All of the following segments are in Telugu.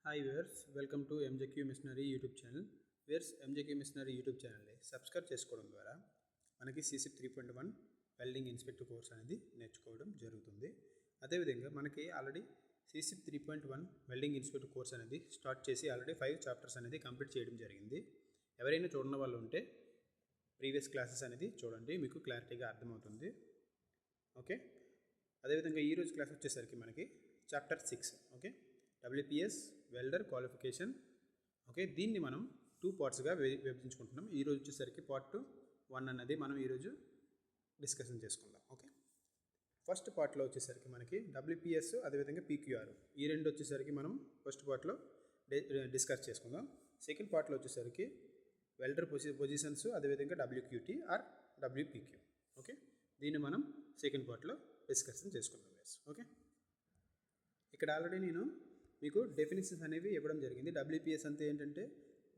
Hi viewers, welcome to MJQ machinery YouTube channel. Viewers, MJQ machinery YouTube ఛానల్ని సబ్స్క్రైబ్ చేసుకోవడం ద్వారా మనకి CCIP 3.1 వెల్డింగ్ ఇన్స్పెక్టర్ కోర్స్ అనేది నేర్చుకోవడం జరుగుతుంది. అదేవిధంగా మనకి already CCIP 3.1 welding inspector course అనేది స్టార్ట్ చేసి ఆల్రెడీ 5 చాప్టర్స్ అనేది కంప్లీట్ చేయడం జరిగింది. ఎవరైనా చూడని వాళ్ళు ఉంటే ప్రీవియస్ క్లాసెస్ అనేది చూడండి, మీకు క్లారిటీగా అర్థమవుతుంది. ఓకే, అదేవిధంగా ఈరోజు క్లాస్ వచ్చేసరికి మనకి chapter 6 okay, WPS welder qualification. Okay, దీన్ని మనం 2 పార్ట్స్గా విభజించుకుంటున్నాం. ఈరోజు వచ్చేసరికి పార్ట్ 1 అన్నది మనం ఈరోజు డిస్కషన్ చేసుకుందాం. ఓకే, ఫస్ట్ పార్ట్లో వచ్చేసరికి మనకి WPS అదేవిధంగా PQR ఈ రెండు వచ్చేసరికి మనం ఫస్ట్ పార్ట్లో డిస్కస్ చేసుకుందాం. సెకండ్ పార్ట్లో వచ్చేసరికి వెల్డర్ పొజిషన్స్ అదేవిధంగా WQT ఆర్ WPQ. ఓకే, దీన్ని మనం సెకండ్ పార్ట్లో డిస్కషన్ చేసుకుందాం. ఓకే, ఇక్కడ ఆల్రెడీ నేను మీకు డెఫినేషన్స్ అనేవి ఇవ్వడం జరిగింది. WPS అంటే ఏంటంటే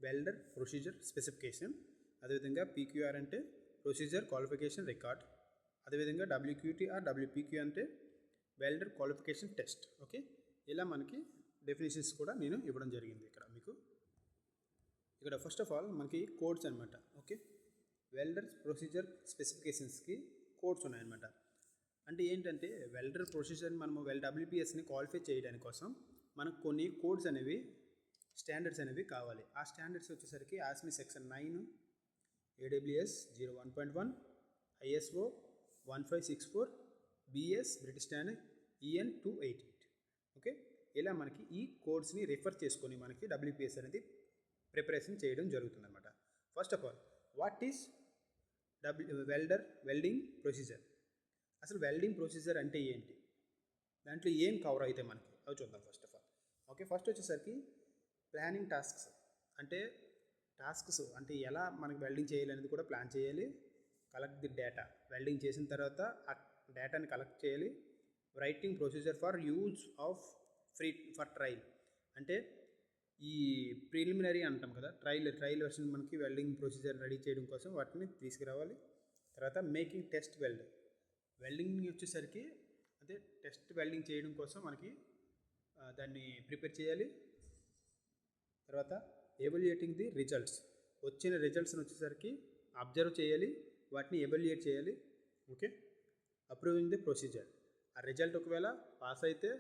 వెల్డర్ ప్రొసీజర్ స్పెసిఫికేషన్, అదేవిధంగా PQR అంటే ప్రొసీజర్ క్వాలిఫికేషన్ రికార్డ్, అదేవిధంగా WQT ఆర్ WPQ అంటే వెల్డర్ క్వాలిఫికేషన్ టెస్ట్. ఓకే, ఇలా మనకి డెఫినేషన్స్ కూడా నేను ఇవ్వడం జరిగింది. ఇక్కడ మీకు ఇక్కడ ఫస్ట్ ఆఫ్ ఆల్ మనకి కోడ్స్ అనమాట. ఓకే, వెల్డర్ ప్రొసీజర్ స్పెసిఫికేషన్స్కి కోడ్స్ ఉన్నాయన్నమాట. అంటే ఏంటంటే వెల్డర్ ప్రొసీజర్ మనము WPSని క్వాలిఫై చేయడానికి కోసం మనకు కొన్ని కోడ్స్ అనేవి స్టాండర్డ్స్ అనేవి కావాలి. ఆ స్టాండర్డ్స్ వచ్చేసరికి ASME section 9, AWS 01.1, ISO 1564, BS British standard EN 288. Okay, ఇలా మనకి ఈ కోడ్స్ని రిఫర్ చేసుకొని మనకి WPS అనేది ప్రిపరేషన్ చేయడం జరుగుతుంది అనమాట. First of all, what is welding procedure? అసలు వెల్డింగ్ ప్రొసీజర్ అంటే ఏంటి, దాంట్లో ఏం కవర్ అయితే మనకి అవి చూద్దాం first of all. Okay, first వచ్చేసరికి ప్లానింగ్ టాస్క్స్ అంటే ఎలా మనకి వెల్డింగ్ చేయాలనేది కూడా ప్లాన్ చేయాలి. కలెక్ట్ ది డేటా, వెల్డింగ్ చేసిన తర్వాత ఆ డేటాని కలెక్ట్ చేయాలి. Writing procedure for use of trial, అంటే ఈ ప్రిలిమినరీ అంటాం కదా, ట్రయల్ వర్షన్ మనకి వెల్డింగ్ ప్రొసీజర్ రెడీ చేయడం కోసం వాటిని తీసుకురావాలి. తర్వాత మేకింగ్ టెస్ట్ వెల్డింగ్ వచ్చేసరికి అదే టెస్ట్ వెల్డింగ్ చేయడం కోసం మనకి దాన్ని ప్రిపేర్ చేయాలి. తర్వాత ఎవాల్యుయేటింగ్ ది రిజల్ట్స్, వచ్చిన రిజల్ట్స్ని వచ్చేసరికి అబ్జర్వ్ చేయాలి, వాటిని ఎవాల్యుయేట్ చేయాలి. ఓకే, అప్రూవింగ్ ది ప్రొసీజర్, ఆ రిజల్ట్ ఒకవేళ పాస్ అయితే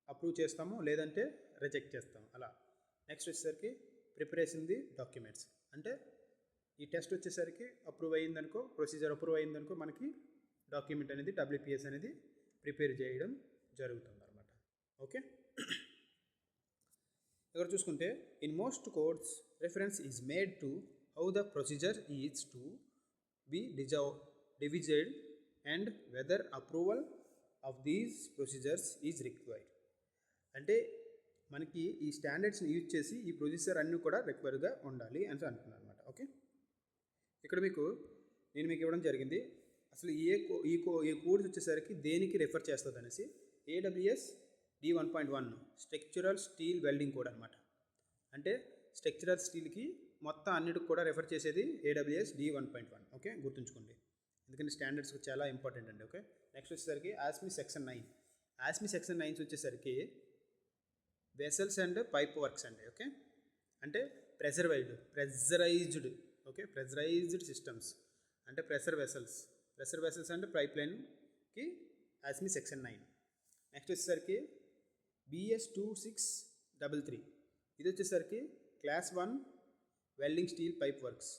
అప్రూవ్ చేస్తాము, లేదంటే రిజెక్ట్ చేస్తాము అలా. నెక్స్ట్ వచ్చేసరికి ప్రిపరేషన్ ది డాక్యుమెంట్స్, అంటే ఈ టెస్ట్ వచ్చేసరికి అప్రూవ్ అయ్యిందనుకో, ప్రొసీజర్ అప్రూవ్ అయ్యిందనుకో మనకి డాక్యుమెంట్ అనేది WPS అనేది ప్రిపేర్ చేయడం జరుగుతుంది అనమాట. ఓకే, ఇక్కడ చూసుకుంటే in most codes reference is made to how the procedure is to be devised and whether approval of these procedures is required. అంటే మనకి ఈ స్టాండర్డ్స్ని యూజ్ చేసి ఈ ప్రొసీజర్ అన్నీ కూడా రిక్వైర్గా ఉండాలి అని అంటున్నారు అనమాట. ఓకే, ఇక్కడ నేను మీకు ఇవ్వడం జరిగింది అసలు ఈ కోడ్స్ వచ్చేసరికి దేనికి రెఫర్ చేస్తుంది అనేసి. AWS D1.1 structural steel welding code అనమాట. అంటే స్ట్రక్చరల్ స్టీల్కి మొత్తం అన్నిటికి కూడా రెఫర్ చేసేది AWS D1.1. ఓకే, గుర్తుంచుకోండి, ఎందుకంటే స్టాండర్డ్స్ చాలా ఇంపార్టెంట్ అండి. ఓకే, నెక్స్ట్ వచ్చేసరికి ASME సెక్షన్ 9. ASME సెక్షన్ 9 వచ్చేసరికి వెసల్స్ అండ్ పైప్ వర్క్స్ అండి. ఓకే, అంటే ప్రెజరైజ్డ్ సిస్టమ్స్, అంటే ప్రెషర్ వెసల్స్ అండ్ పైప్ లైన్కి ASME సెక్షన్ 9. నెక్స్ట్ వచ్చేసరికి BS 2633, ఇది వచ్చేసరికి class 1 welding steel pipe works.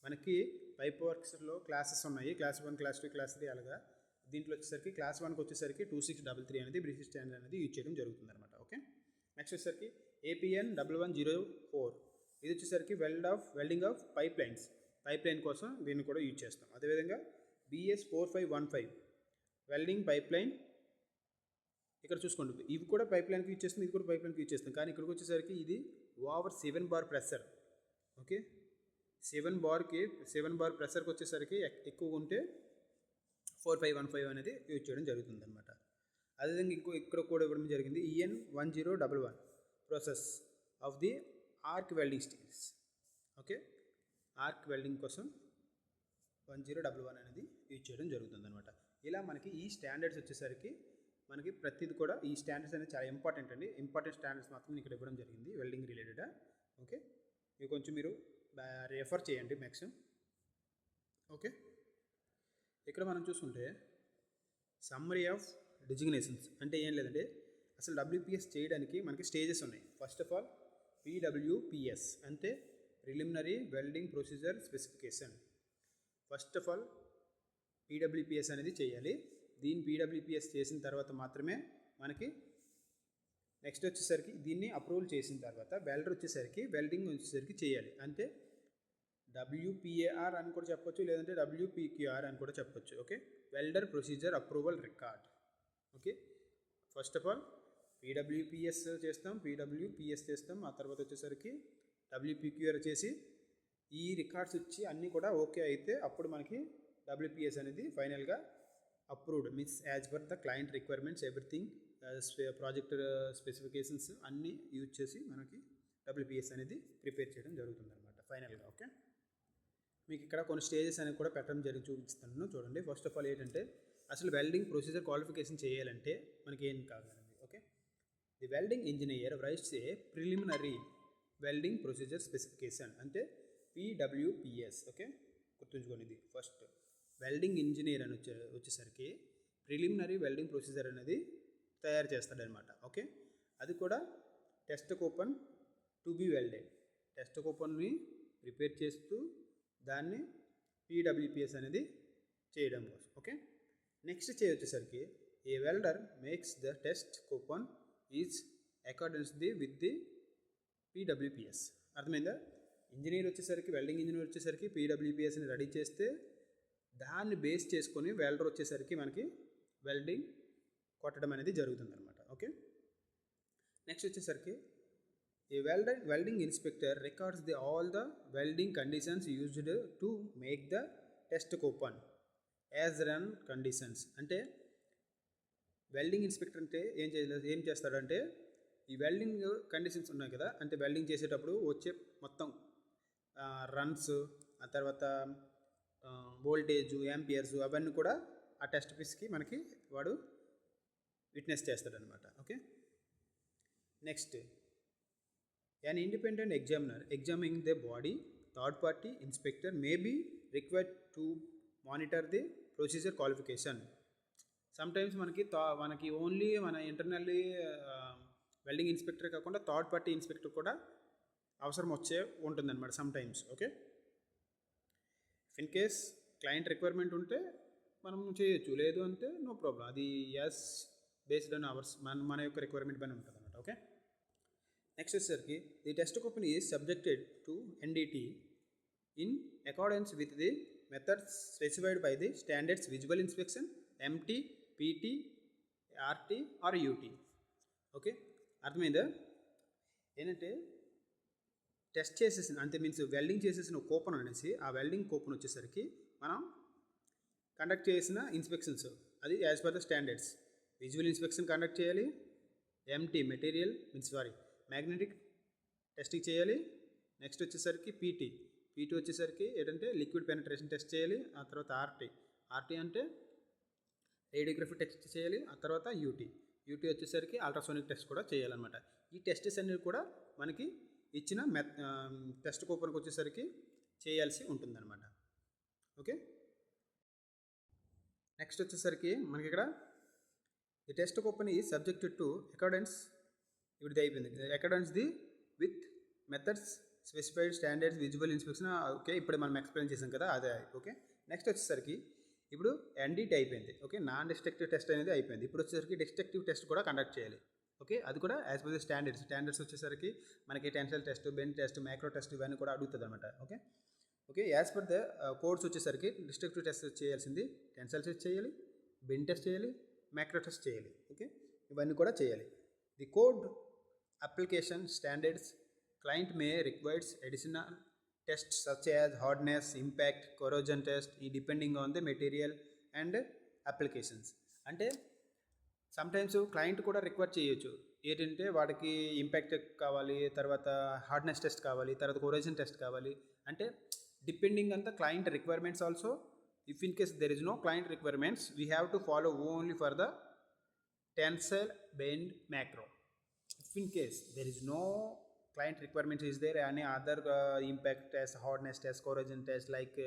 మనకి పైప్ వర్క్స్లో క్లాసెస్ ఉన్నాయి, క్లాస్ 1, క్లాస్ 2, క్లాస్ 3 అలాగా. దీంట్లో వచ్చేసరికి క్లాస్ 1కి వచ్చేసరికి 2633 అనేది బ్రిటిష్ స్టాండర్డ్ అనేది యూజ్ చేయడం జరుగుతుంది అనమాట. ఓకే, నెక్స్ట్ వచ్చేసరికి APN 1104, ఇది వచ్చేసరికి వెల్డింగ్ ఆఫ్ పైప్ లైన్ కోసం దీన్ని కూడా యూజ్ చేస్తాం. అదేవిధంగా BS 4515 వెల్డింగ్ పైప్ లైన్. ఇక్కడ చూసుకోండి, ఇవి కూడా పైప్ లైన్కి యూజ్ చేస్తాం, ఇది కూడా పైప్ లైన్కి యూజ్ చేస్తాం. కానీ ఇక్కడికి వచ్చేసరికి ఇది over 7 bar pressure. Okay, 7 bar ప్రెషర్కి వచ్చేసరికి ఎక్కువ ఉంటే 4515 అనేది యూజ్ చేయడం జరుగుతుంది అనమాట. అదేవిధంగా ఇక్కడ కూడా ఇవ్వడం జరిగింది EN 1011 process of the arc welding steels. Okay, arc welding కోసం 1011 అనేది యూజ్ చేయడం జరుగుతుంది అనమాట. ఇలా మనకి ఈ స్టాండర్డ్స్ వచ్చేసరికి మనకి ప్రతిది కూడా ఈ స్టాండర్డ్స్ అనేది చాలా ఇంపార్టెంట్ అండి. ఇంపార్టెంట్ స్టాండర్డ్స్ మాత్రం ఇక్కడ ఇవ్వడం జరిగింది వెల్డింగ్ రిలేటెడ్. ఓకే, ఇవి కొంచెం మీరు రెఫర్ చేయండి మ్యాక్సిమం. ఓకే, ఇక్కడ మనం చూసుకుంటే సమ్మరీ ఆఫ్ డిజిగ్నేషన్స్ అంటే ఏం లేదంటే అసలు డబ్ల్యూపీఎస్ చేయడానికి మనకి స్టేజెస్ ఉన్నాయి. ఫస్ట్ ఆఫ్ ఆల్ పీడబ్ల్యూపీఎస్ అంటే preliminary welding procedure specification. First of all PWPS అనేది చేయాలి. దీన్ని పీడబ్ల్యూపీఎస్ చేసిన తర్వాత మాత్రమే మనకి నెక్స్ట్ వచ్చేసరికి దీన్ని అప్రూవల్ చేసిన తర్వాత వెల్డర్ వచ్చేసరికి వెల్డింగ్ వచ్చేసరికి చేయాలి. అంటే డబ్ల్యూపీఏఆర్ అని కూడా చెప్పొచ్చు, లేదంటే డబ్ల్యూపీక్యూఆర్ అని కూడా చెప్పొచ్చు. Okay, welder procedure approval record. Okay, first of all PWPS చేస్తాం, పీడబ్ల్యూపీఎస్ చేస్తాం, ఆ తర్వాత వచ్చేసరికి డబ్ల్యూపీక్యూఆర్ చేసి ఈ రికార్డ్స్ వచ్చి అన్నీ కూడా ఓకే అయితే అప్పుడు మనకి డబ్ల్యూపీఎస్ అనేది ఫైనల్గా approved means as per the client requirements everything project specifications అన్నీ యూజ్ చేసి మనకి డబ్ల్యూపీఎస్ అనేది ప్రిపేర్ చేయడం జరుగుతుంది అనమాట ఫైనల్గా. ఓకే, మీకు ఇక్కడ కొన్ని స్టేజెస్ అనేవి కూడా పెట్టడం జరిగి చూపిస్తాను చూడండి. ఫస్ట్ ఆఫ్ ఆల్ ఏంటంటే అసలు వెల్డింగ్ ప్రొసీజర్ క్వాలిఫికేషన్ చేయాలంటే మనకి ఏం కావాలండి. Okay, the welding engineer rights A preliminary welding procedure specification అంటే పీడబ్ల్యూపీఎస్. ఓకే, గుర్తుంచుకోండి ఇది ఫస్ట్. వెల్డింగ్ ఇంజనీర్ అని వచ్చేసరికి ప్రిలిమినరీ వెల్డింగ్ ప్రొసీజర్ అనేది తయారు చేస్తాడనమాట. ఓకే, అది కూడా test coupon to be welded, test కూపన్ని ప్రిపేర్ చేస్తూ దాన్ని పీడబ్ల్యూపీఎస్ అనేది చేయడం కోసం. ఓకే, నెక్స్ట్ వచ్చేసరికి a welder makes the test coupon is accordance with the PWPS. అర్థమైందా? ఇంజనీర్ వచ్చేసరికి వెల్డింగ్ ఇంజనీర్ వచ్చేసరికి పీడబ్ల్యూపీఎస్ని రెడీ చేస్తే దాన్ని బేస్ చేసుకొని వెల్డర్ వచ్చేసరికి మనకి వెల్డింగ్ కొట్టడం అనేది జరుగుతుంది అనమాట. ఓకే, నెక్స్ట్ వచ్చేసరికి a welding inspector records the all the welding conditions used to make the test coupon as run conditions. అంటే వెల్డింగ్ ఇన్స్పెక్టర్ అంటే ఏం చేస్తాడంటే ఈ వెల్డింగ్ కండిషన్స్ ఉన్నాయి కదా, అంటే వెల్డింగ్ చేసేటప్పుడు వచ్చే మొత్తం రన్స్, ఆ తర్వాత వోల్టేజు, యాంపియర్స్ అవన్నీ కూడా ఆ టెస్ట్ పీస్కి మనకి వాడు విట్నెస్ చేస్తాడనమాట. Okay, next an independent examiner examining the body, third party inspector may be required to monitor the procedure qualification. Sometimes మనకి ఓన్లీ మన ఇంటర్నల్లీ వెల్డింగ్ ఇన్స్పెక్టర్ కాకుండా థర్డ్ పార్టీ ఇన్స్పెక్టర్ కూడా అవసరం ఉంటుందన్నమాట sometimes. Okay, in case client requirement ఉంటే మనం చేయొచ్చు, లేదు అంటే నో ప్రాబ్లం, అది యాజ్ బేస్డ్ ఆన్ అవర్స్ మన యొక్క రిక్వైర్మెంట్ పైన ఉంటుంది అన్నమాట. ఓకే, నెక్స్ట్ వచ్చేసరికి the test coupon is subjected to NDT in accordance with the methods specified by the standards visual inspection, MT, PT, RT or UT. Okay, అర్థమైందా? ఏంటంటే టెస్ట్ చేసేసిన అంతే మీన్స్ వెల్డింగ్ చేసేసిన కూపన్ అనేసి ఆ వెల్డింగ్ కూపన్ వచ్చేసరికి మనం కండక్ట్ చేసిన ఇన్స్పెక్షన్స్ అది as per the standards. Visual inspection conduct చేయాలి, ఎంటీ మెటీరియల్ మ్యాగ్నెటిక్ టెస్టింగ్ చేయాలి. నెక్స్ట్ వచ్చేసరికి పీటీ వచ్చేసరికి ఏంటంటే లిక్విడ్ పెనట్రేషన్ టెస్ట్ చేయాలి. ఆ తర్వాత ఆర్టీ అంటే రేడియోగ్రఫీ టెస్ట్ చేయాలి. ఆ తర్వాత యూటీ వచ్చేసరికి అల్ట్రాసోనిక్ టెస్ట్ కూడా చేయాలన్నమాట. ఈ టెస్ట్స్ అనేవి కూడా మనకి ఇచ్చిన టెస్ట్ కూపన్కి వచ్చేసరికి చేయాల్సి ఉంటుందన్నమాట. ఓకే, నెక్స్ట్ వచ్చేసరికి మనకి ఇక్కడ ఈ టెస్ట్ కూపన్ ఈ సబ్జెక్టెడ్ టు అకార్డెన్స్, ఇప్పుడు అయిపోయింది accordance the with methods specified standards visual inspection. Okay, ఇప్పుడు మనం ఎక్స్ప్లెయిన్ చేసాం కదా అదే. ఓకే, నెక్స్ట్ వచ్చేసరికి ఇప్పుడు ఎన్డిటి అయిపోయింది. ఓకే, నాన్ డిస్ట్రక్టివ్ టెస్ట్ అనేది అయిపోయింది. ఇప్పుడు వచ్చేసరికి డిస్ట్రక్టివ్ టెస్ట్ కూడా కండక్ట్ చేయాలి. ఓకే, అది కూడా యాజ్ పర్ ది స్టాండర్డ్స్ వచ్చేసరికి మనకి tensile test, bend test, micro test ఇవన్నీ కూడా అడుగుతుంది అనమాట. Okay, as per the codes వచ్చేసరికి డిస్ట్రక్టివ్ టెస్ట్ చేయాల్సింది టెన్సైల్ టెస్ట్ చేయాలి, బెండ్ టెస్ట్ చేయాలి, మైక్రో టెస్ట్ చేయాలి. ఓకే, ఇవన్నీ కూడా చేయాలి. The code application standards client May requires additional test such as hardness, impact, కొరోజన్ test ఈ depending on the material and applications. అంటే సమ్టైమ్స్ క్లయింట్ కూడా రిక్వైర్ చేయొచ్చు, ఏంటంటే వాడికి ఇంపాక్ట్ కావాలి, తర్వాత హార్డ్నెస్ టెస్ట్ కావాలి, తర్వాత కొరోజన్ టెస్ట్ కావాలి. అంటే depending on the client requirements also. If in case there is no client requirements we have to follow only for the tensile bend macro. If in case there is no client requirements, is there any other impact test, hardness test, corrosion test, like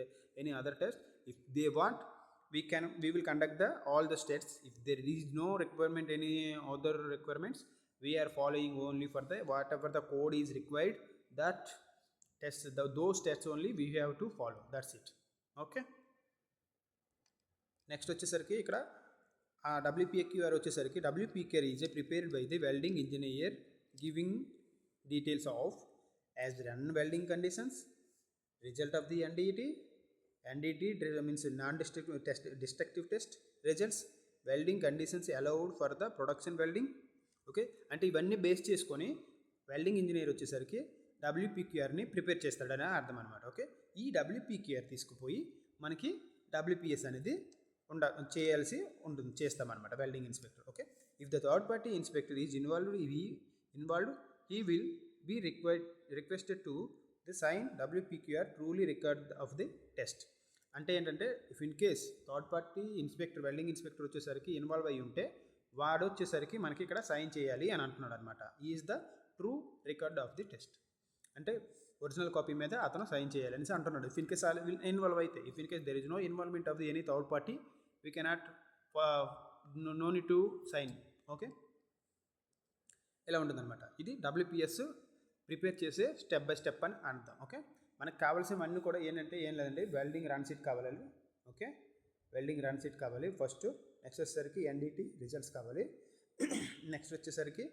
any other test, if they want, we will conduct all the tests. If there is no requirement, any other requirements, we are following only for the whatever the code is required, that test, those tests only we have to follow, that's it. Okay, next వచ్చేసరికి ఇక్కడ ఆ WPQR వచ్చేసరికి WPQR is prepared by the welding engineer giving details of as run welding conditions, result of the NDT means non destructive test results, welding conditions allowed for the production welding. Okay, అంటే ఇవన్నీ బేస్ చేసుకొని వెల్డింగ్ ఇంజనీర్ వచ్చేసరికి WPQRని ప్రిపేర్ చేస్తాడని అర్థం అనమాట. ఓకే, ఈ WPQR తీసుకుపోయి మనకి WPS అనేది చేయాల్సి ఉంటుంది, చేస్తామన్నమాట welding inspector. Okay, if the third party inspector is involved he will be requested to the sign WPQR truly record of the test. అంటే ఏంటంటే if in case third party inspector, welding inspector వచ్చేసరికి ఇన్వాల్వ్ అయ్యి ఉంటే వాడు వచ్చేసరికి మనకి ఇక్కడ సైన్ చేయాలి అని అంటున్నాడు అనమాట. Is the true record of the test, అంటే ఒరిజినల్ కాపీ మీద అతను సైన్ చేయాలి అనేసి అంటున్నాడు. ఇఫ్ ఇన్ కేస్ ఇన్వాల్వ్ అయితే, if in case there is no involvement of the any third party, we cannot no need to sign. Okay, ఇలా ఉంటుందన్నమాట. ఇది WPS ప్రిపేర్ చేసే స్టెప్ బై స్టెప్ అని అంటాం. ఓకే, మనకు కావాల్సినవన్నీ కూడా ఏంటంటే ఏం లేదండి, వెల్డింగ్ రన్ షీట్ కావాలండి. ఓకే, వెల్డింగ్ రన్ షీట్ కావాలి ఫస్ట్. నెక్స్ట్ వచ్చేసరికి NDT రిజల్ట్స్ కావాలి. నెక్స్ట్ వచ్చేసరికి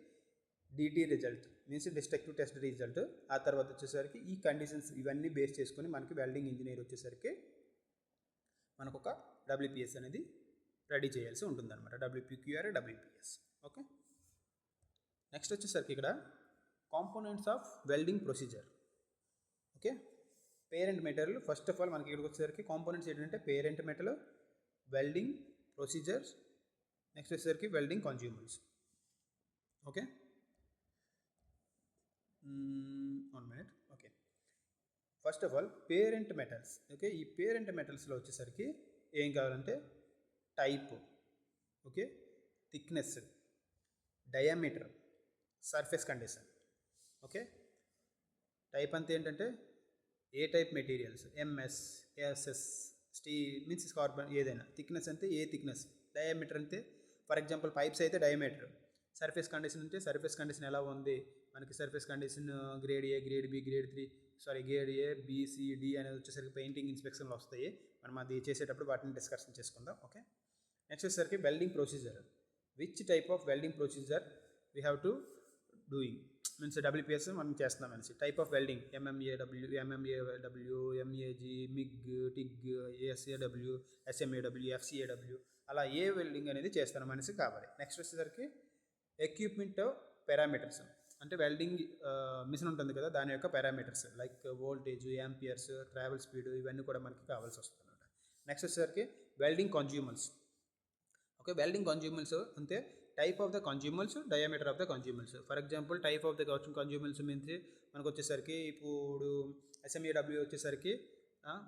DT result means destructive test result. ఆ తర్వాత వచ్చేసరికి ఈ కండిషన్స్ ఇవన్నీ బేస్ చేసుకొని మనకి వెల్డింగ్ ఇంజనీర్ వచ్చేసరికి మనకు ఒక WPS అనేది రెడీ చేయాల్సి ఉంటుంది అనమాట. WPQR WPS. ఓకే, నెక్స్ట్ వచ్చేసరికి ఇక్కడ components of welding procedure. Okay, parent material first of all మనకి ఇక్కడికి వచ్చేసరికి కాంపోనెంట్స్ ఏంటంటే parent metal, welding procedures, next వచ్చేసరికి welding consumers. Okay, 1 minute. Okay, first of all parent metals. Okay, ఈ పేరెంట్ మెటల్స్లో వచ్చేసరికి ఏం కావాలంటే type, okay, thickness, diameter, surface condition. Okay, type అంతా ఏంటంటే ఏ type materials, MS, SS, steel means carbon ఏదైనా. థిక్నెస్ అంటే ఏ థిక్నెస్, డయామీటర్ అంటే ఫర్ ఎగ్జాంపుల్ పైప్స్ అయితే డయామీటర్. సర్ఫేస్ కండిషన్ అంటే సర్ఫేస్ కండిషన్ ఎలా ఉంది మనకి, surface condition grade A, grade B, grade 3 grade A, B, C, D అనేది వచ్చేసరికి పెయింటింగ్ ఇన్స్పెక్షన్లు వస్తాయి. మనం అది చేసేటప్పుడు వాటిని డిస్కషన్ చేసుకుందాం. ఓకే, నెక్స్ట్ వచ్చేసరికి welding procedure. Which type of welding procedure we have to doing means WPS మనం చేస్తున్నాం అనేసి. Type of welding MMAW, MAG, MIG, TIG, SAW, SMAW, FCAW, అలా ఏ వెల్డింగ్ అనేది చేస్తున్నాం అనేసి కావాలి. నెక్స్ట్ వచ్చేసరికి ఎక్విప్మెంట్ పారామీటర్స్, అంటే వెల్డింగ్ మిషన్ ఉంటుంది కదా దాని యొక్క parameters like voltage, amperes, travel speed, ఇవన్నీ కూడా మనకి కావాల్సి వస్తుంది అనమాట. నెక్స్ట్ వచ్చేసరికి welding consumers. Okay, welding consumers అంటే type of the consumers, diameter of the consumers. For example type of the consumers means మనకు వచ్చేసరికి ఇప్పుడు SMAW వచ్చేసరికి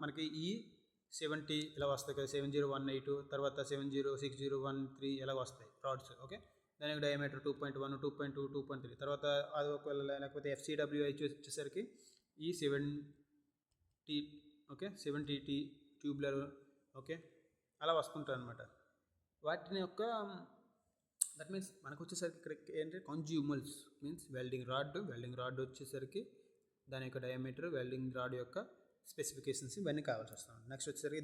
మనకి E70 ఇలా వస్తాయి కదా, 7018, తర్వాత 706013 ఇలా వస్తాయి రాడ్స్. ఓకే, దానికి డయామీటర్ 2.1, 2.2, 2.3. తర్వాత అది ఒకవేళ లేకపోతే FCW వచ్చేసరికి E70, okay, 70T tubular. Okay, అలా వస్తుంటాయి అనమాట. వాటిని యొక్క దట్ మీన్స్ మనకు వచ్చేసరికి ఇక్కడ ఏంటంటే కన్జ్యూమర్స్ మీన్స్ వెల్డింగ్ రాడ్ వచ్చేసరికి దాని యొక్క డయామీటర్, వెల్డింగ్ రాడ్ యొక్క స్పెసిఫికేషన్స్ ఇవన్నీ కావాల్సి వస్తుంది. నెక్స్ట్ వచ్చేసరికి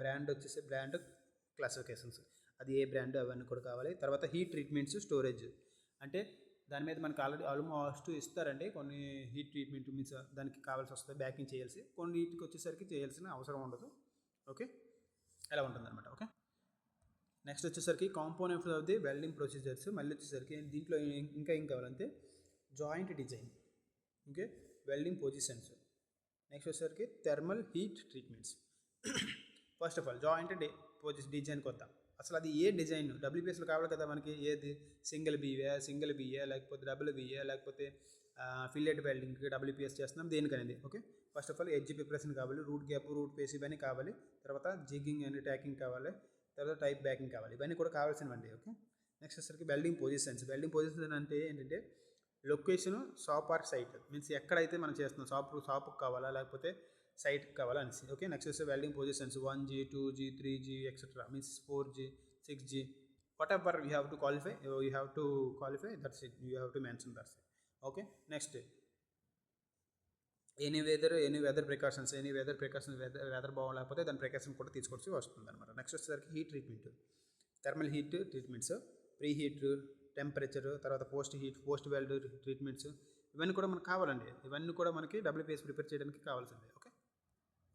బ్రాండ్ వచ్చేసి బ్రాండ్ క్లాసిఫికేషన్స్, అది ఏ బ్రాండ్ అవన్నీ కూడా కావాలి. తర్వాత హీట్ ట్రీట్మెంట్స్, స్టోరేజ్, అంటే దాని మీద మనకు ఆల్రెడీ ఆల్మోస్ట్ ఇస్తారండి కొన్ని హీట్ ట్రీట్మెంట్ మీన్స్ దానికి కావాల్సి వస్తుంది బ్యాకింగ్ చేయాల్సి, కొన్ని వీటికి వచ్చేసరికి చేయాల్సిన అవసరం ఉండదు. ఓకే, ఎలా ఉంటుందన్నమాట. ఓకే, నెక్స్ట్ వచ్చేసరికి components of the welding procedures. మళ్ళీ వచ్చేసరికి దీంట్లో ఇంకా ఏం కావాలంటే joint design, okay, welding positions, next వచ్చేసరికి thermal heat treatments. First of all joint design కొత్త, అసలు అది ఏ డిజైన్ WPSలో కావాలి కదా మనకి, ఏది సింగిల్ బిఏ లేకపోతే డబుల్ బిఏ లేకపోతే ఫిల్లెట్ వెల్డింగ్ WPS చేస్తున్నాం దేనికనేది. Okay, first of all edge preparation కావాలి, రూట్ గ్యాప్, రూట్ ఫేస్ ఇవన్నీ కావాలి. తర్వాత జిగ్గింగ్ అండ్ ట్యాకింగ్ కావాలి, తర్వాత టైప్ బ్యాకింగ్ కావాలి, ఇవన్నీ కూడా కావాల్సినవండి. ఓకే, నెక్స్ట్ వచ్చేసరికి వెల్డింగ్ పొజిషన్స్. వెల్డింగ్ పొజిషన్ అంటే ఏంటంటే location, shop or site, means ఎక్కడైతే మనం చేస్తున్నాం, షాప్కి కావాలా లేకపోతే సైట్కి కావాలా అనేసి. ఓకే, నెక్స్ట్ వచ్చే welding positions 1G 2G 3G etcetera, means 4G 6G whatever you have to qualify that's it, you have to mention that's it. Okay, next any weather precautions, weather బాగోలేకపోతే దాని ప్రికాషన్ కూడా తీసుకోవాల్సి వస్తుంది అనమాట. నెక్స్ట్ వచ్చేసరికి heat treatment, thermal heat treatments, pre heat, temperature, తర్వాత పోస్ట్ వెల్డ్ ట్రీట్మెంట్స్, ఇవన్నీ కూడా మనకు కావాలండి. ఇవన్నీ కూడా మనకి WPS ప్రిపేర్ చేయడానికి కావాల్సిందే.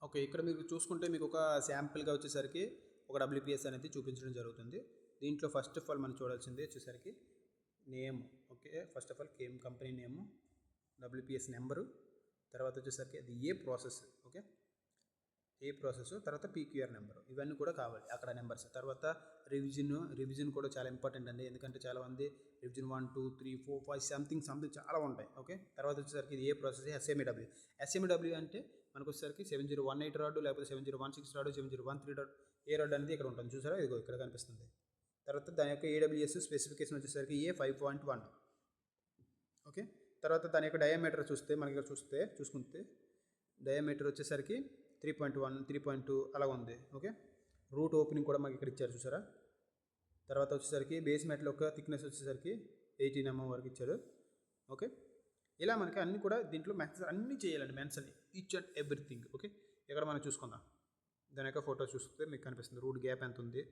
ఓకే, ఇక్కడ మీకు చూసుకుంటే మీకు ఒక శాంపిల్గా వచ్చేసరికి ఒక WPS అనేది చూపించడం జరుగుతుంది. దీంట్లో ఫస్ట్ ఆఫ్ ఆల్ మనం చూడాల్సింది వచ్చేసరికి name. Okay, first of all company name, WPS number, తర్వాత వచ్చేసరికి అది ఏ ప్రాసెస్, ఓకే ఏ ప్రాసెస్, తర్వాత PQR నెంబరు, ఇవన్నీ కూడా కావాలి అక్కడ నెంబర్స్. తర్వాత రివిజన్ కూడా చాలా ఇంపార్టెంట్ అండి, ఎందుకంటే చాలామంది రివిజన్ 1 2 3 4 5 సంథింగ్ చాలా ఉంటాయి. ఓకే, తర్వాత వచ్చేసరికి ఇది ఏ ప్రాసెస్, SMEW అంటే మనకు వచ్చేసరికి 7018 రాడ్, లేకపోతే 7016 రాడ్, 7013 రాడ్, ఏ రాడ్ అనేది ఇక్కడ ఉంటుంది చూసారా, ఇదిగో ఇక్కడ కనిపిస్తుంది. తర్వాత దాని యొక్క AWS స్పెసిఫికేషన్ వచ్చేసరికి A5.1. ఓకే, తర్వాత దాని యొక్క డయామీటర్ చూస్తే మనకి ఇక్కడ చూసుకుంటే డయామీటర్ వచ్చేసరికి 3.1 3.2 అలా ఉంది. ఓకే, రూట్ ఓపెనింగ్ కూడా మనకి ఇక్కడ ఇచ్చారు చూసారా. తర్వాత వచ్చేసరికి బేస్ మెటల్ యొక్క థిక్నెస్ వచ్చేసరికి 18 mm వరకు ఇచ్చారు. ఓకే, ఇలా మనకి అన్నీ కూడా దీంట్లో మెన్షన్ అన్నీ చేయాలండి, mention each and everything. Okay, ఇక్కడ మనం చూసుకుందాం. దాని యొక్క ఫోటో చూస్తే మీకు కనిపిస్తుంది, రూట్ గ్యాప్ ఎంత ఉంది,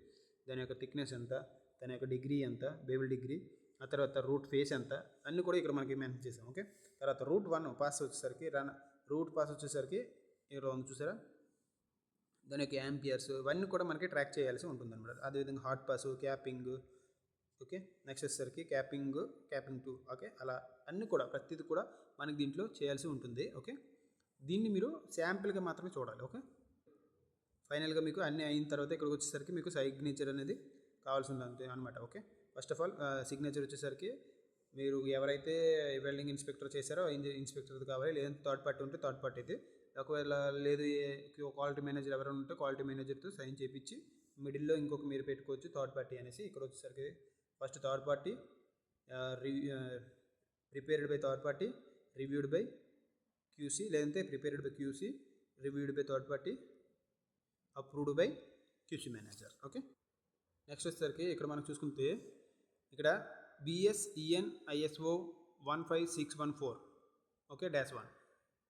దాని యొక్క థిక్నెస్ ఎంత, దాని యొక్క డిగ్రీ ఎంత, బేబుల్ డిగ్రీ, ఆ తర్వాత రూట్ ఫేస్ ఎంత, అన్నీ కూడా ఇక్కడ మనకి మెన్షన్ చేసాం. ఓకే, తర్వాత రూట్ పాస్ వచ్చేసరికి ఇక్కడ ఉంది చూసారా, దాని యొక్క యాంపియర్స్, ఇవన్నీ కూడా మనకి ట్రాక్ చేయాల్సి ఉంటుంది అనమాట. అదేవిధంగా hot pass, capping, okay next వచ్చేసరికి క్యాపింగ్ 2, ఓకే అలా అన్నీ కూడా ప్రతిదీ కూడా మనకి దీంట్లో చేయాల్సి ఉంటుంది. ఓకే, దీన్ని మీరు శాంపిల్గా మాత్రమే చూడాలి. ఓకే, ఫైనల్గా మీకు అన్నీ అయిన తర్వాత ఇక్కడికి వచ్చేసరికి మీకు సిగ్నేచర్ అనేది కావాల్సింది అంతే అనమాట. Okay, first of all signature వచ్చేసరికి మీరు ఎవరైతే వెల్డింగ్ ఇన్స్పెక్టర్ చేశారో ఇన్స్పెక్టర్ది కావాలి, లేదంటే థర్డ్ పార్టీ ఉంటే థర్డ్ పార్టీది, ఒకవేళ లేదు క్వాలిటీ మేనేజర్ ఎవరైనా ఉంటే క్వాలిటీ మేనేజర్తో సైన్ చేయించి మిడిల్లో ఇంకొక మీరు పెట్టుకోవచ్చు థర్డ్ పార్టీ అనేసి. ఇక్కడ వచ్చేసరికి first third party, prepared by third party, reviewed by QC, లేదంటే prepared by QC, reviewed by third party, approved by QC manager. Okay, next వచ్చేసరికి ఇక్కడ మనం చూసుకుంటే ఇక్కడ BSEN ISO 15614, ఓకే -1.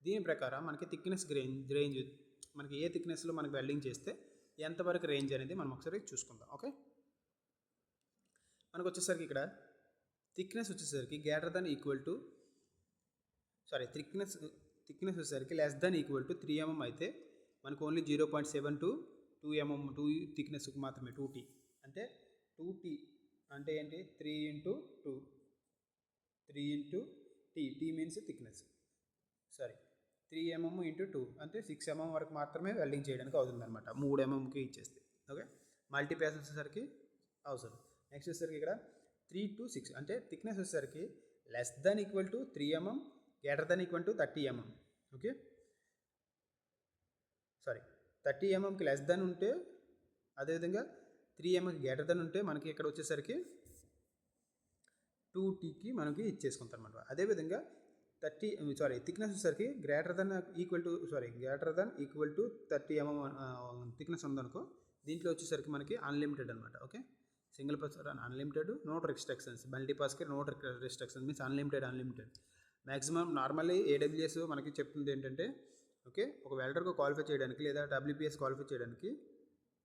దీని ప్రకారం మనకి థిక్నెస్ రేంజ్ మనకి ఏ థిక్నెస్లో మనకి వెల్డింగ్ చేస్తే ఎంతవరకు రేంజ్ అనేది మనం ఒకసారి చూసుకుందాం. ఓకే, మనకు వచ్చేసరికి ఇక్కడ థిక్నెస్ వచ్చేసరికి థిక్నెస్ వచ్చేసరికి <2 3 mm అయితే మనకు ఓన్లీ 0.7 to 2 mm 2 థిక్నెస్కి మాత్రమే 2T అంటే 2T అంటే ఏంటి 3 into T means thickness 3 mm into 2 అంటే 6 mm వరకు మాత్రమే వెల్డింగ్ చేయడానికి అవుతుంది అనమాట, 3 mmకి ఇచ్చేస్తే. ఓకే, మల్టీపాస్ వచ్చేసరికి అవసరం. నెక్స్ట్ వచ్చేసరికి ఇక్కడ 3 to 6 అంటే థిక్నెస్ వచ్చేసరికి <= 3 mm <= 30 mm. ఓకే, 30 mmకి లెస్ దాన్ ఉంటే, అదేవిధంగా 3 mmకి గ్రేటర్ దాన్ ఉంటే మనకి ఇక్కడ వచ్చేసరికి 2Tకి మనకి ఇచ్చేసుకుంటాం అనమాట. అదేవిధంగా థిక్నెస్ వచ్చేసరికి greater than equal to 30 mm thickness ఉందనుకో, దీంట్లో వచ్చేసరికి మనకి అన్లిమిటెడ్ అనమాట. Okay, single pass unlimited, note restrictions, multi పాస్కి note restrictions means unlimited. Maximum normally AWS మనకి చెప్తుంది ఏంటంటే, ఓకే ఒక వెల్డర్కు క్వాలిఫై చేయడానికి లేదా WPS క్వాలిఫై చేయడానికి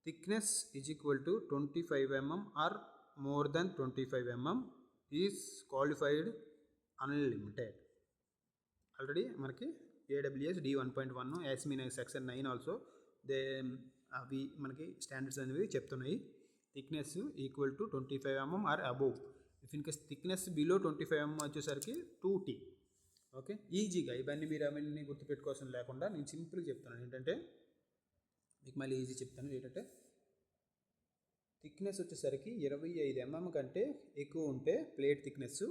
thickness = 25 mm or more than 25 mm is qualified unlimited. Already మనకి AWS D1.1 యాస్మిన్ సెక్షన్ 9 ఆల్సో అవి మనకి స్టాండర్డ్స్ అనేవి చెప్తున్నాయి. Thickness = 25 mm or above. If in case thickness below 25 mm వచ్చేసరికి 2T. ఓకే, ఈజీగా ఇవన్నీ మీరు అవన్నీ గుర్తుపెట్టుకోవాల్సిన లేకుండా నేను సింపుల్గా చెప్తాను ఏంటంటే, మీకు మళ్ళీ ఈజీ చెప్తాను ఏంటంటే, థిక్నెస్ వచ్చేసరికి 25 mm కంటే ఎక్కువ ఉంటే ప్లేట్ థిక్నెస్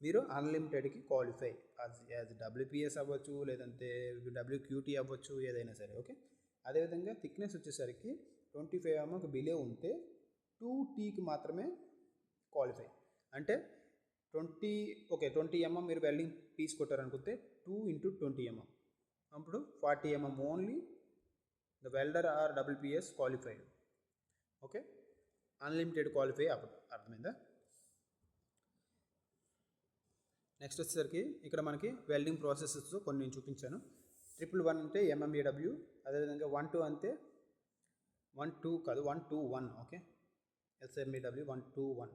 మీరు అన్లిమిటెడ్కి క్వాలిఫై యాజ్ WPS అవ్వచ్చు, లేదంటే WQT అవ్వచ్చు, ఏదైనా సరే. ఓకే, అదేవిధంగా థిక్నెస్ వచ్చేసరికి 25 mmకి బిలో ఉంటే 2Tకి మాత్రమే క్వాలిఫై. అంటే 20 mm మీరు వెల్డింగ్ పీస్ కొట్టారనుకుంటే 2 × 20 mm, అప్పుడు 40 mm only the welder or WPS qualified. Okay, unlimited qualify అప్పుడు అర్థమైందా. నెక్స్ట్ వచ్చేసరికి ఇక్కడ మనకి వెల్డింగ్ ప్రాసెసెస్ కొన్ని నేను చూపించాను. 111 అంటే MMAW, అదేవిధంగా 12 అంటే 12 కాదు 121. Okay, SMAW 121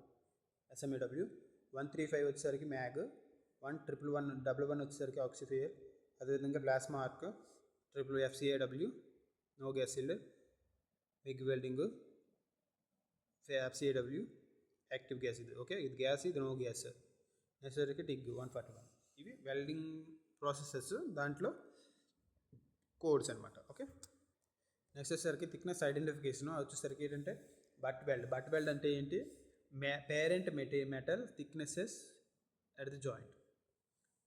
SMAW. 135 వచ్చేసరికి మ్యాగ్, 1111 వచ్చేసరికి ఆక్సిఫైయర్, అదేవిధంగా plasma arc, FCAW no gas shielded, MIG welding, FCAW active gas ఇది. ఓకే, ఇది గ్యాస్, ఇది నో గ్యాస్. Next TIG 141. ఇవి వెల్డింగ్ ప్రాసెసెస్, దాంట్లో కోడ్స్ అనమాట. ఓకే, నెక్స్ట్ వచ్చేసరికి థిక్నెస్ ఐడెంటిఫికేషన్ వచ్చేసరికి ఏంటంటే బట్ వెల్డ్ అంటే ఏంటి, parent metal thicknesses at the joint.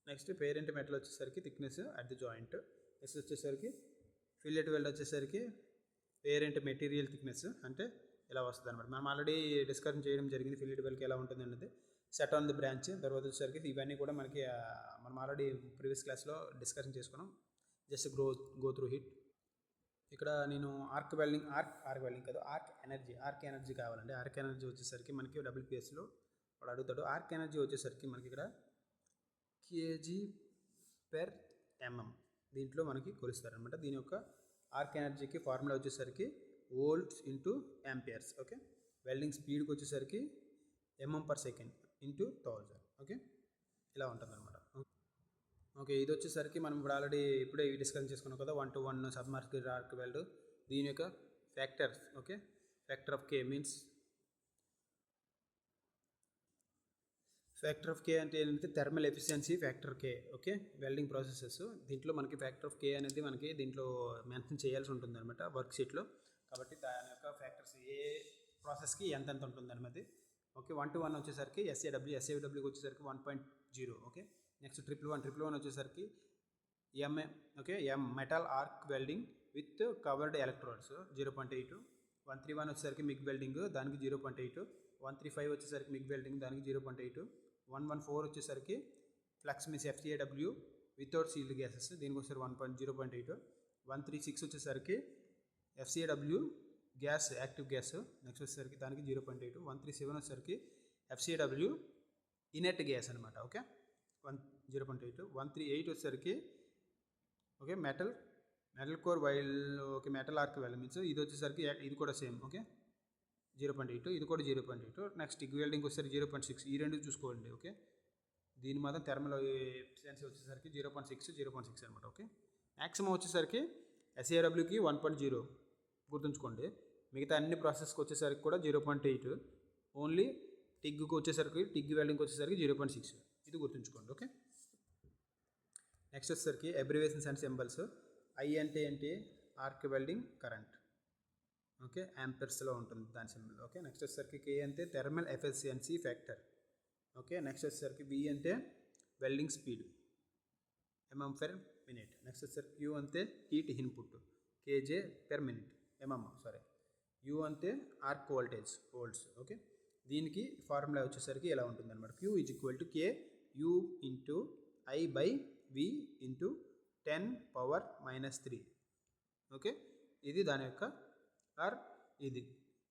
Next parent metal వచ్చేసరికి thickness at the joint. Next వచ్చేసరికి ఫిల్లెట్ వెల్డ్ వచ్చేసరికి పేరెంట్ మెటీరియల్ థిక్నెస్ అంటే ఇలా వస్తుంది అనమాట. మనం ఆల్రెడీ డిస్కషన్ చేయడం జరిగింది ఫిల్లెట్ వెల్డ్కి ఎలా ఉంటుంది అన్నది. సెట్ ఆన్ ది బ్రాంచ్ తర్వాత వచ్చేసరికి ఇవన్నీ కూడా మనకి మనం ఆల్రెడీ ప్రీవియస్ క్లాస్లో డిస్కషన్ చేసుకున్నాం. Just go through hit. ఇక్కడ నేను ఆర్క్ వెల్డింగ్ కాదు, ఆర్క్ ఎనర్జీ కావాలండి. ఆర్క్ ఎనర్జీ వచ్చేసరికి మనకి WPSలో వాడు అడుగుతాడు. ఆర్క్ ఎనర్జీ వచ్చేసరికి మనకి ఇక్కడ kg/mm దీంట్లో మనకి కొలుస్తారనమాట. దీని యొక్క ఆర్క్ ఎనర్జీకి ఫార్ములా వచ్చేసరికి volts into amperes. Okay, welding స్పీడ్కి వచ్చేసరికి mm/s ఇంటూ 1000. ఓకే, ఇలా ఉంటుంది అనమాట. ఓకే, ఇది వచ్చేసరికి మనం ఇప్పుడు ఆల్రెడీ ఇప్పుడే డిస్కస్ చేసుకున్నాం కదా, 121 సబ్మర్జ్డ్ ఆర్క్ వెల్డ్. దీని యొక్క factors. Okay, factor of K అంటే ఏంటంటే thermal efficiency factor K. Okay, welding processes దీంట్లో మనకి ఫ్యాక్టర్ ఆఫ్ K అనేది మనకి దీంట్లో మెన్షన్ చేయాల్సి ఉంటుంది అనమాట వర్క్ షీట్లో. కాబట్టి దాని యొక్క ఫ్యాక్టర్స్ ఏ ప్రాసెస్కి ఎంత ఉంటుంది అనేది. ఓకే, 121 వచ్చేసరికి SAWకి వచ్చేసరికి 1.0. ఓకే, నెక్స్ట్ 111 వచ్చేసరికి metal arc welding with covered electrodes 0.8. 131 వచ్చేసరికి మిగ్ వెల్డింగ్, దానికి 0.8. 135 వచ్చేసరికి మిగ్ వెల్డింగ్, దానికి 0.8. 114 వచ్చేసరికి flux means FCAW without shielded gases, దీనికి వచ్చేసరికి 0.8. 136 వచ్చేసరికి FCAW gas active gas, next వచ్చేసరికి దానికి 0.8. 137 వచ్చేసరికి FCAW ఇనెట్ గ్యాస్ అనమాట. ఓకే, 0.8. 138 వచ్చేసరికి okay metal core wire. Okay, metal arc weld means ఇది వచ్చేసరికి ఇది కూడా సేమ్. ఓకే, 0.8, ఇది కూడా 0.8. నెక్స్ట్ టిగ్ వెల్డింగ్ వచ్చేసరికి 0.6. ఈ రెండు చూసుకోండి. ఓకే, దీని మాత్రం థర్మల్ ఎఫిషియన్సీ వచ్చేసరికి 0.6 అనమాట. ఓకే, మ్యాక్సిమం వచ్చేసరికి SAWకి 1.0 గుర్తుంచుకోండి. మిగతా అన్ని ప్రాసెస్కి వచ్చేసరికి కూడా 0.8. ఓన్లీ టిగ్ వెల్డింగ్కి వచ్చేసరికి 0.6. ఇది గుర్తుంచుకోండి. ఓకే, నెక్స్ట్ వచ్చేసరికి అబ్రివేషన్స్ అండ్ సింబల్స్. I అంటే ఏంటి, ఆర్క్ వెల్డింగ్ కరెంట్. ఓకే, యాంపర్స్లో ఉంటుంది దాని సింబల్. ఓకే, నెక్స్ట్ వచ్చేసరికి K అంటే thermal efficiency factor. Okay, next వచ్చేసరికి V అంటే వెల్డింగ్ స్పీడ్ mm/min. నెక్స్ట్ వచ్చేసరికి Q అంటే హీట్ ఇన్పుట్ kJ/min. U అంటే ఆర్క్ వోల్టేజ్ వోల్ట్స్. ఓకే, దీనికి ఫార్ములా వచ్చేసరికి ఎలా ఉంటుంది అనమాట, Q = KU × I/V × 10⁻³ ఓకే, ఇది దాని యొక్క ఇది.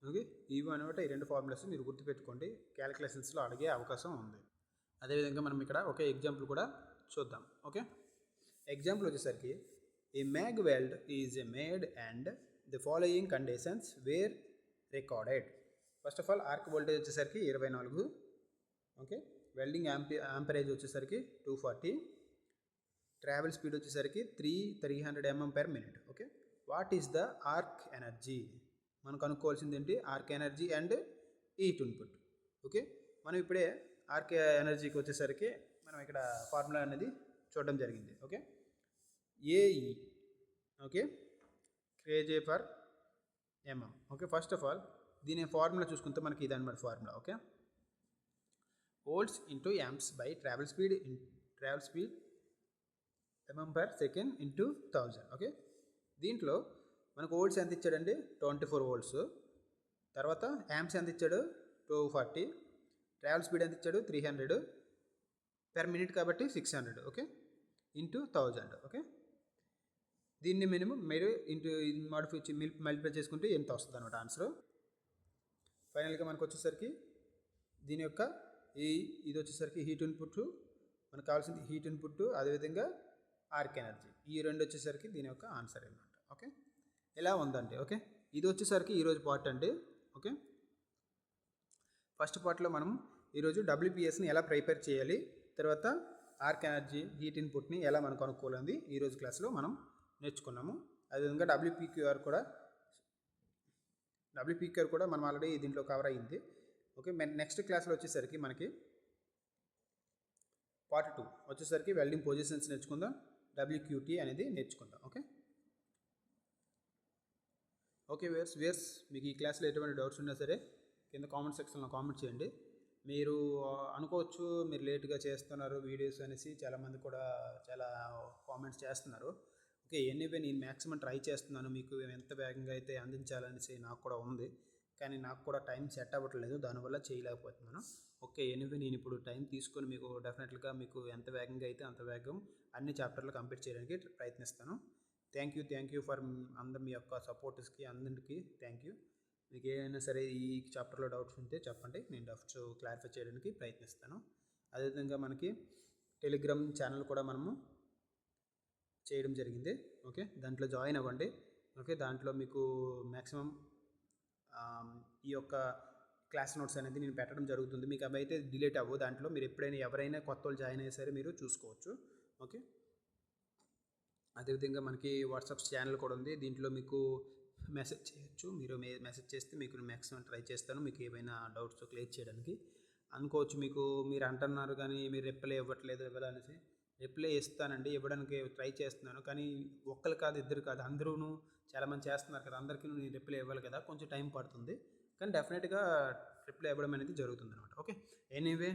ఓకే, ఇవి అనమాట ఈ రెండు ఫార్ములాస్ మీరు గుర్తుపెట్టుకోండి, క్యాలిక్యులేషన్స్లో అడిగే అవకాశం ఉంది. అదేవిధంగా మనం ఇక్కడ ఒక ఎగ్జాంపుల్ కూడా చూద్దాం. ఓకే, ఎగ్జాంపుల్ వచ్చేసరికి a MAG weld is made and the following conditions were recorded. First of all arc voltage వచ్చేసరికి 24. ఓకే, వెల్డింగ్ యాంపరేజ్ వచ్చేసరికి 240. ట్రావెల్ స్పీడ్ వచ్చేసరికి 300 mm/min. Okay, what is the arc energy? మనం కనుక్కోవాల్సింది ఏంటి, arc energy and heat input. Okay, మనం ఇప్పుడే ఆర్క్ ఎనర్జీకి వచ్చేసరికి మనం ఇక్కడ ఫార్ములా అనేది చూడడం జరిగింది. Okay, AE okay kJ/mm. Okay, first of all దీని ఫార్ములా చూసుకుంటే మనకి ఇదన్నమాట formula. Okay, volts into amps by travel speed mm/s into 1000. Okay, దీంట్లో మనకు వోల్ట్స్ ఎంత ఇచ్చాడండి, 24 volts. తర్వాత యాంప్స్ ఎంత ఇచ్చాడు, 240. ట్రావెల్ స్పీడ్ ఎంత ఇచ్చాడు 300 per minute కాబట్టి 600 ఓకే ఇంటూ 1000 ఓకే దీన్ని మినిమం మీరు ఇంటూ మల్టిప్లై చేసుకుంటే ఎంత వస్తుంది అనమాట ఆన్సర్. ఫైనల్గా మనకు వచ్చేసరికి దీని యొక్క ఇది వచ్చేసరికి హీట్ ఇన్పుట్, మనకు కావాల్సింది హీట్ ఇన్పుట్, అదేవిధంగా ఆర్క్ ఎనర్జీ, ఈ రెండు వచ్చేసరికి దీని యొక్క ఆన్సర్ అనమాట. ఓకే ఎలా ఉందండి. ఓకే ఇది వచ్చేసరికి ఈరోజు పార్ట్ అండి. ఓకే ఫస్ట్ పార్ట్లో మనం ఈరోజు డబ్ల్యూపీఎస్ని ఎలా ప్రిపేర్ చేయాలి, తర్వాత ఆర్క్ ఎనర్జీ హీట్ ఇన్పుట్ని ఎలా మనం కనుక్కోవాలని ఈరోజు క్లాస్లో మనం నేర్చుకున్నాము. అదేవిధంగా డబ్ల్యూపీక్యూఆర్ కూడా మనం ఆల్రెడీ దీంట్లో కవర్ అయ్యింది. ఓకే నెక్స్ట్ క్లాస్లో వచ్చేసరికి మనకి పార్ట్ 2 వచ్చేసరికి వెల్డింగ్ పొజిషన్స్ నేర్చుకుందాం, డబ్ల్యూక్యూటీ అనేది నేర్చుకుందాం. ఓకే వేర్స్ మీకు ఈ క్లాస్లో ఎటువంటి డౌట్స్ ఉన్నా సరే కింద కామెంట్ సెక్షన్లో కామెంట్ చేయండి. మీరు అనుకోవచ్చు మీరు లేట్గా చేస్తున్నారు వీడియోస్ అనేసి, చాలామంది కూడా చాలా కామెంట్స్ చేస్తున్నారు. ఓకే ఎనీవే నేను మ్యాక్సిమం ట్రై చేస్తున్నాను మీకు ఎంత వేగంగా అయితే అందించాలనేసి నాకు కూడా ఉంది, కానీ నాకు కూడా టైం సెట్ అవ్వట్లేదు, దానివల్ల చేయలేకపోతున్నాను. ఓకే ఎనీవే నేను ఇప్పుడు టైం తీసుకొని మీకు డెఫినెట్గా మీకు ఎంత వేగంగా అయితే అంత వేగం అన్ని చాప్టర్లు కంప్లీట్ చేయడానికి ప్రయత్నిస్తాను. థ్యాంక్ యూ ఫర్ అందరి మీ యొక్క సపోర్ట్స్కి అందరికీ థ్యాంక్ యూ. మీకు ఏమైనా సరే ఈ చాప్టర్లో డౌట్స్ ఉంటే చెప్పండి, నేను డౌట్స్ క్లారిఫై చేయడానికి ప్రయత్నిస్తాను. అదేవిధంగా మనకి టెలిగ్రామ్ ఛానల్ కూడా మనము చేయడం జరిగింది. ఓకే దాంట్లో జాయిన్ అవ్వండి. ఓకే దాంట్లో మీకు మ్యాక్సిమం ఈ యొక్క క్లాస్ నోట్స్ అనేది నేను పెట్టడం జరుగుతుంది. మీకు అవి అయితే డిలీట్ అవ్వు, దాంట్లో మీరు ఎప్పుడైనా ఎవరైనా కొత్త వాళ్ళు జాయిన్ అయ్యే సరే మీరు చూసుకోవచ్చు. ఓకే అదేవిధంగా మనకి వాట్సాప్ ఛానల్ కూడా ఉంది, దీంట్లో మీకు మెసేజ్ చేయొచ్చు. మీరు మెసేజ్ చేస్తే మీకు మ్యాక్సిమం ట్రై చేస్తాను మీకు ఏమైనా డౌట్స్ క్లియర్ చేయడానికి. అనుకోవచ్చు మీరు అంటున్నారు కానీ మీరు రిప్లై ఇవ్వట్లేదు ఇవ్వాలనేసి, రిప్లై ఇస్తానండి, ఇవ్వడానికి ట్రై చేస్తున్నాను, కానీ ఒక్కరు కాదు ఇద్దరు కాదు అందరూ చాలామంది చేస్తున్నారు కదా, అందరికీ నేను రిప్లై ఇవ్వాలి కదా, కొంచెం టైం పడుతుంది, కానీ డెఫినెట్గా రిప్లై ఇవ్వడం అనేది జరుగుతుంది అనమాట. Okay anyway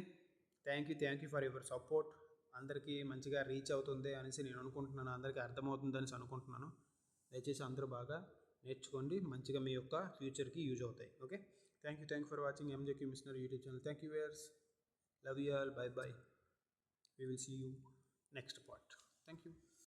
thank you for your support. అందరికీ మంచిగా రీచ్ అవుతుంది అనేసి నేను అనుకుంటున్నాను, అందరికీ అర్థమవుతుంది అనేసి అనుకుంటున్నాను. దయచేసి అందరూ బాగా నేర్చుకోండి, మంచిగా మీ యొక్క ఫ్యూచర్కి యూజ్ అవుతాయి. Okay thank you for watching MJQ machinery YouTube channel. Thank you viewers, love you all, bye. We will see you next part. Thank you.